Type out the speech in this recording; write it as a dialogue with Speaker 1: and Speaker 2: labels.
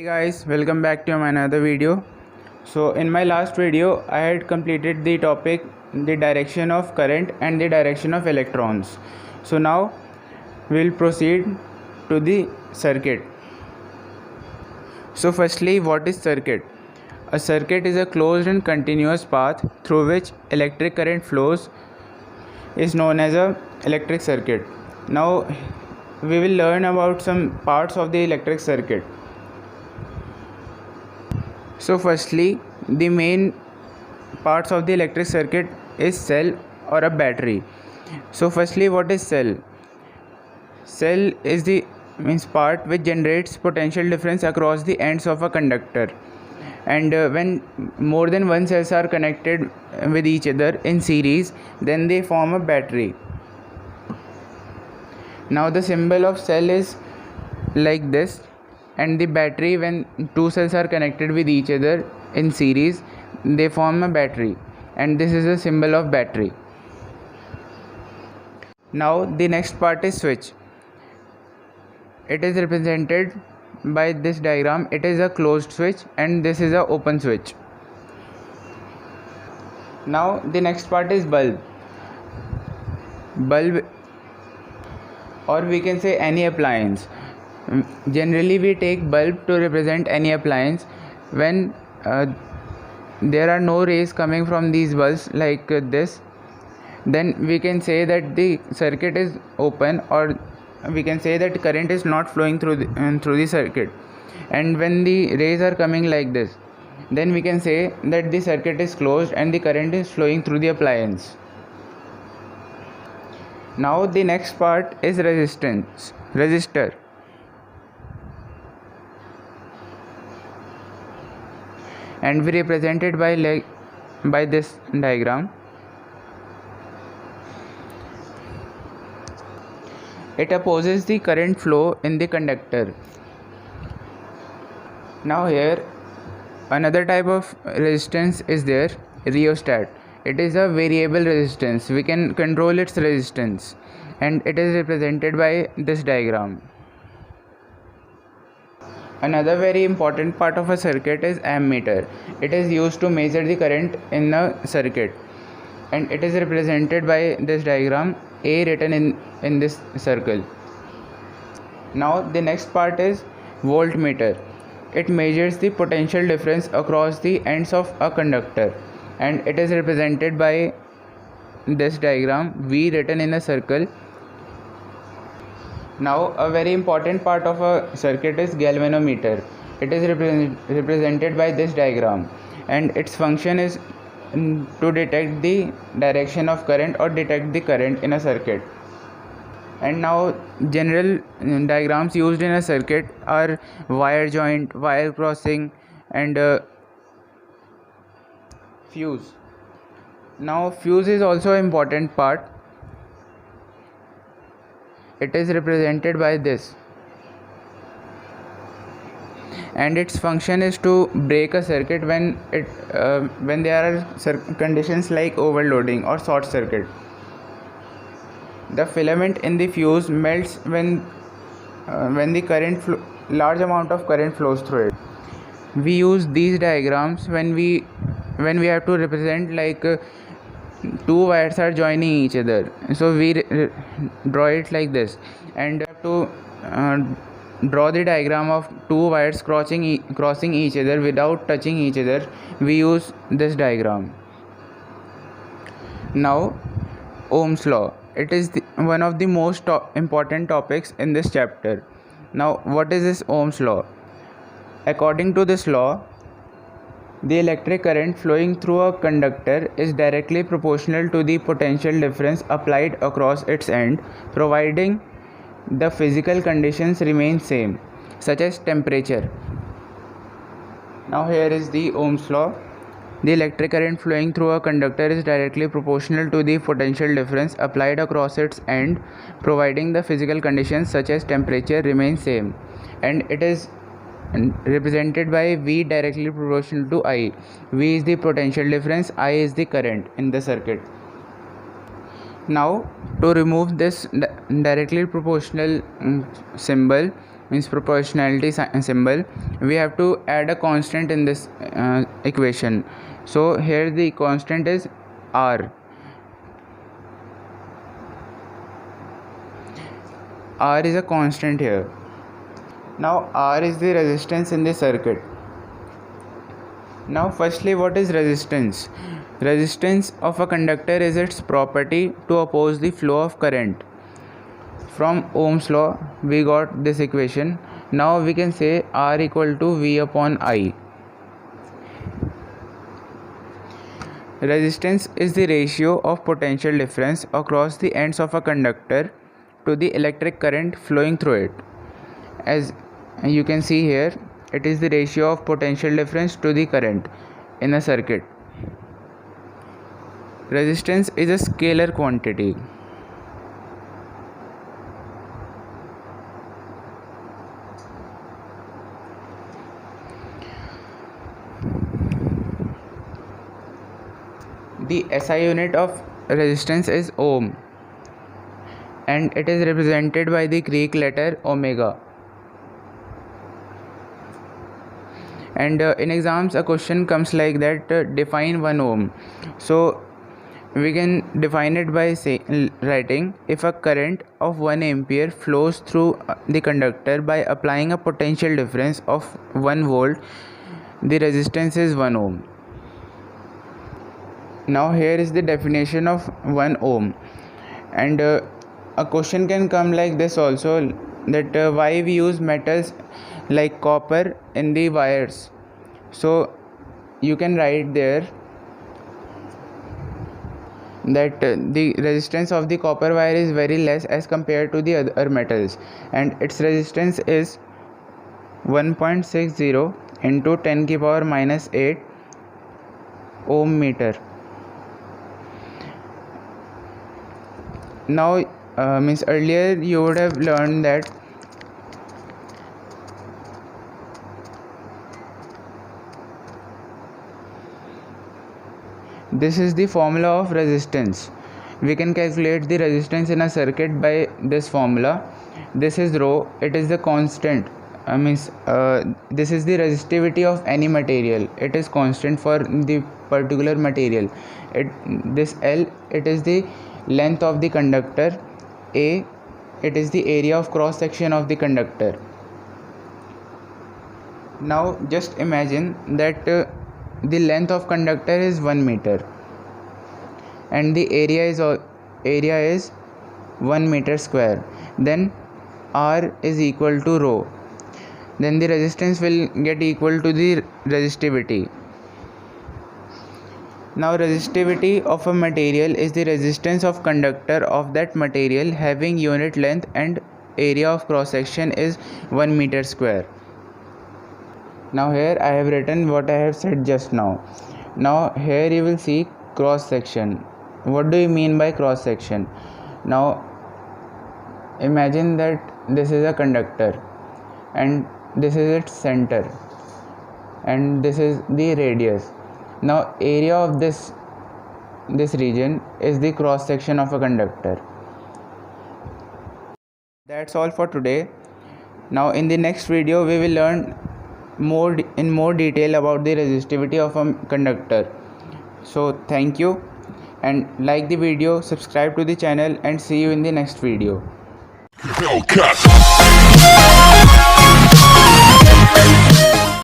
Speaker 1: Hey guys, welcome back to my another video. So in my last video I had completed the topic the direction of current and the direction of electrons. So now we'll proceed to the circuit. So firstly, what is circuit? A circuit is a closed and continuous path through which electric current flows is known as a electric circuit. Now we will learn about some parts of the electric circuit. So firstly, the main parts of the electric circuit is cell or a battery. So firstly, what is cell? Cell is the means part which generates potential difference across the ends of a conductor. And when more than one cells are connected with each other in series, then they form a battery. Now the symbol of cell is like this, and the battery, when two cells are connected with each other in series, they form a battery, and this is a symbol of battery. Now the next part is switch. It is represented by this diagram. It is a closed switch and this is a open switch. Now the next part is bulb. Bulb, or we can say any appliance. Generally we take bulb to represent any appliance. When there are no rays coming from these bulbs like this, then we can say that the circuit is open, or we can say that current is not flowing through the circuit. And when the rays are coming like this, then we can say that the circuit is closed and the current is flowing through the appliance. Now the next part is resistor. And we represent it by this diagram. It opposes the current flow in the conductor. Now here another type of resistance is there, rheostat. It is a variable resistance. We can control its resistance, and it is represented by this diagram. Another very important part of a circuit is ammeter. It is used to measure the current in a circuit, and it is represented by this diagram, A written in this circle. Now the next part is voltmeter. It measures the potential difference across the ends of a conductor, and it is represented by this diagram, V written in a circle. Now a very important part of a circuit is galvanometer. It is represented by this diagram, and its function is to detect the direction of current or detect the current in a circuit. And now general diagrams used in a circuit are wire joint, wire crossing, and fuse. Now fuse is also an important part. It is represented by this, and its function is to break a circuit when there are conditions like overloading or short circuit. The filament in the fuse melts when the large amount of current flows through it. We use these diagrams when we have to represent like two wires are joining each other. So we draw it like this, and have to draw the diagram of two wires crossing each other without touching each other. We use this diagram. Now Ohm's law. It is one of the most important topics in this chapter. Now what is this Ohm's law? According to this law, the electric current flowing through a conductor is directly proportional to the potential difference applied across its end, providing the physical conditions remain same, such as temperature. Now here is the Ohm's law. The electric current flowing through a conductor is directly proportional to the potential difference applied across its end, providing the physical conditions such as temperature remain same, and it is represented by V directly proportional to I. V is the potential difference, I is the current in the circuit. Now to remove this directly proportional symbol, means proportionality symbol, we have to add a constant in this equation. So here the constant is R. R is a constant here. Now R is the resistance in the circuit. Now firstly, what is resistance? Resistance of a conductor is its property to oppose the flow of current. From Ohm's law we got this equation. Now we can say R equal to V upon I. Resistance is the ratio of potential difference across the ends of a conductor to the electric current flowing through it. As you can see here, it is the ratio of potential difference to the current in a circuit. Resistance is a scalar quantity. The SI unit of resistance is ohm, and it is represented by the Greek letter omega. And in exams a question comes like that, define 1 ohm. So we can define it by writing, if a current of 1 ampere flows through the conductor by applying a potential difference of 1 volt, the resistance is 1 ohm. Now here is the definition of 1 ohm, and a question can come like this also, that why we use metals like copper in the wires. So you can write there that the resistance of the copper wire is very less as compared to the other metals, and its resistance is 1.60 into 10 to the power minus 8 ohm meter. Now means earlier you would have learned that this is the formula of resistance. We can calculate the resistance in a circuit by this formula. This is rho, it is the constant. This is the resistivity of any material. It is constant for the particular material. This L, it is the length of the conductor. A, it is the area of cross section of the conductor. Now just imagine that the length of conductor is 1 meter and the area is 1 meter square. Then R is equal to rho. Then the resistance will get equal to the resistivity. Now resistivity of a material is the resistance of conductor of that material having unit length and area of cross section is 1 meter square. Now here I have written what I have said just now. Now here you will see cross section. What do you mean by cross section? Now imagine that this is a conductor and this is its center and this is the radius. Now area of this region is the cross section of a conductor. That's all for today. Now in the next video we will learn in more detail about the resistivity of a conductor. So thank you, and like the video, subscribe to the channel, and see you in the next video. Hellcat.